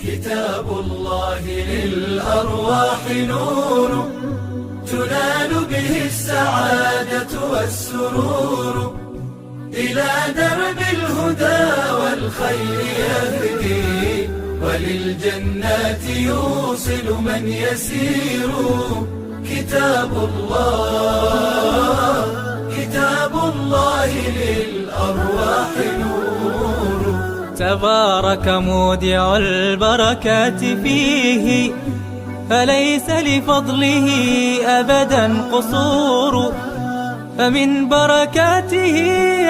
كتاب الله للأرواح نور، تنال به السعادة والسرور، إلى درب الهدى والخير يهدي، وللجنات يوصل من يسير. كتاب الله للأرواح نور. تبارك مودع البركات فيه، فليس لفضله أبدا قصور، فمن بركاته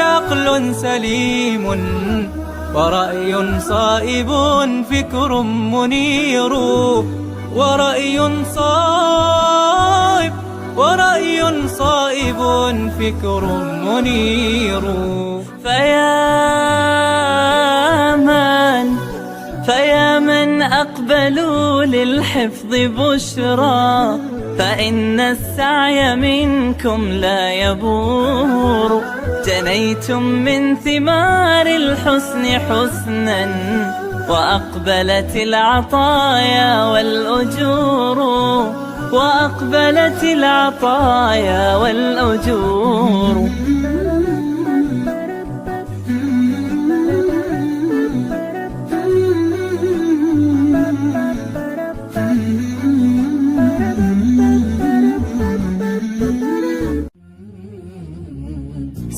عقل سليم، ورأي صائب فكر منير، ورأي صائب فكر منير. فيا من أقبلوا للحفظ بشرى، فإن السعي منكم لا يبور، جنيتم من ثمار الحسن حسنا، وأقبلت العطايا والأجور.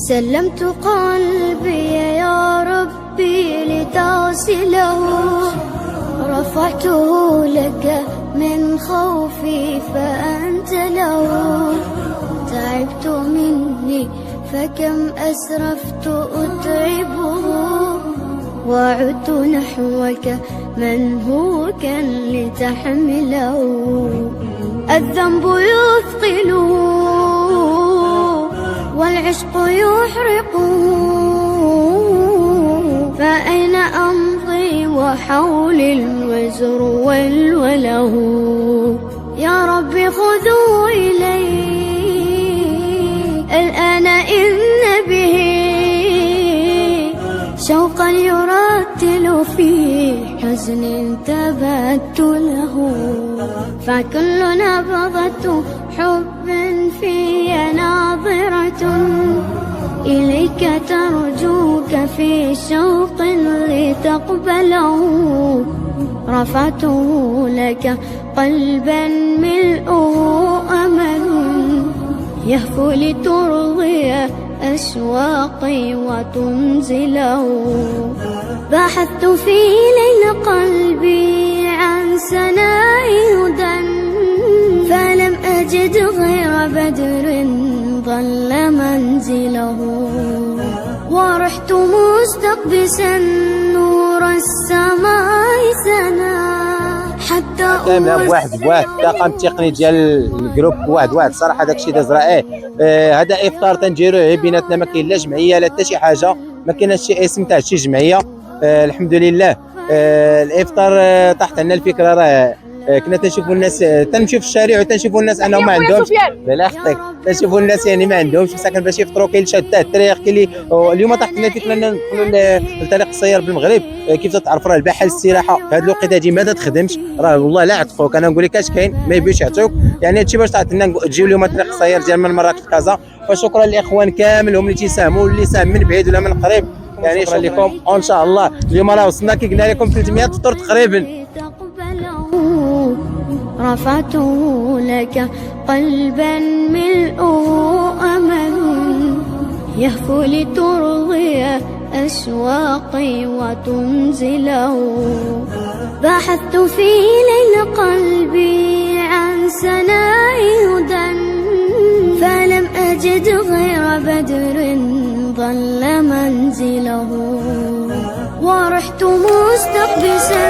سلمت قلبي يا ربي لتغسله، رفعته لك من خوفي فأنت له. تعبت مني فكم أسرفت أتعبه، وعدت نحوك منهوكا لتحمله. الذنب يثقله والعشق يحرقه، فأين أمضي وحولي الوزر والوله. يا رب خذوا إلي الآن إن به شوقا يرتل في حزن تبت له. فكل نبضة حب في ناظرة إليك ترجوك في شوق لتقبله. رفعته لك قلبا ملؤه أمل، يهفو لترضي أشواقي وتنزله. بحثت في ليل قلبي عن سناء هدى، فلم أجد غير بدر ظل منزله. ورحت مستقبسا نور السماء سنا، حتى واحد الطاقم التقني ديال الجروب واحد صراحه داكشي داز رائع. هذا افطار تنديروه بيناتنا، ما كاين لا جمعيه لا حتى شي حاجه، ما كاينش شي اسم تاع شي جمعيه. الحمد لله. الافطار طاحت لنا الفكره، راه كنا تنشوفوا الناس، تنمشيو في الشارع وتنشوفوا الناس انهم ما عندهمش، لا يخطيك، تنشوفوا الناس يعني ما عندهمش مساكن باش يفطروا. كاين شاده الطريق، كاين اللي اليوم طاحت لنا الفكره ندخلوا لطريق السير بالمغرب. كيف تعرف راه البحال السراحه في هذه الوقيته هذه ما تخدمش، راه والله لا عطفوك. انا نقول لك اش كاين، ما يبيوش يعطوك. يعني هادشي باش طاحت لنا تجيو اليوم طريق السير ديال من مراكش لكازا. فشكرا للاخوان كاملهم اللي تيساهموا، واللي ساهم من بعيد ولا من قريب. يعني شكرا لكم، وان شاء الله اليوم راه وصلنا كي قلنا لكم 300 فطور تقريبا. رفعته لك قلبا ملؤه أمل، يهفو لترضي أشواقي وتنزله. بحثت في ليل قلبي عن سناء هدى، فلم أجد غير بدر ظل منزله. ورحت مستقبسا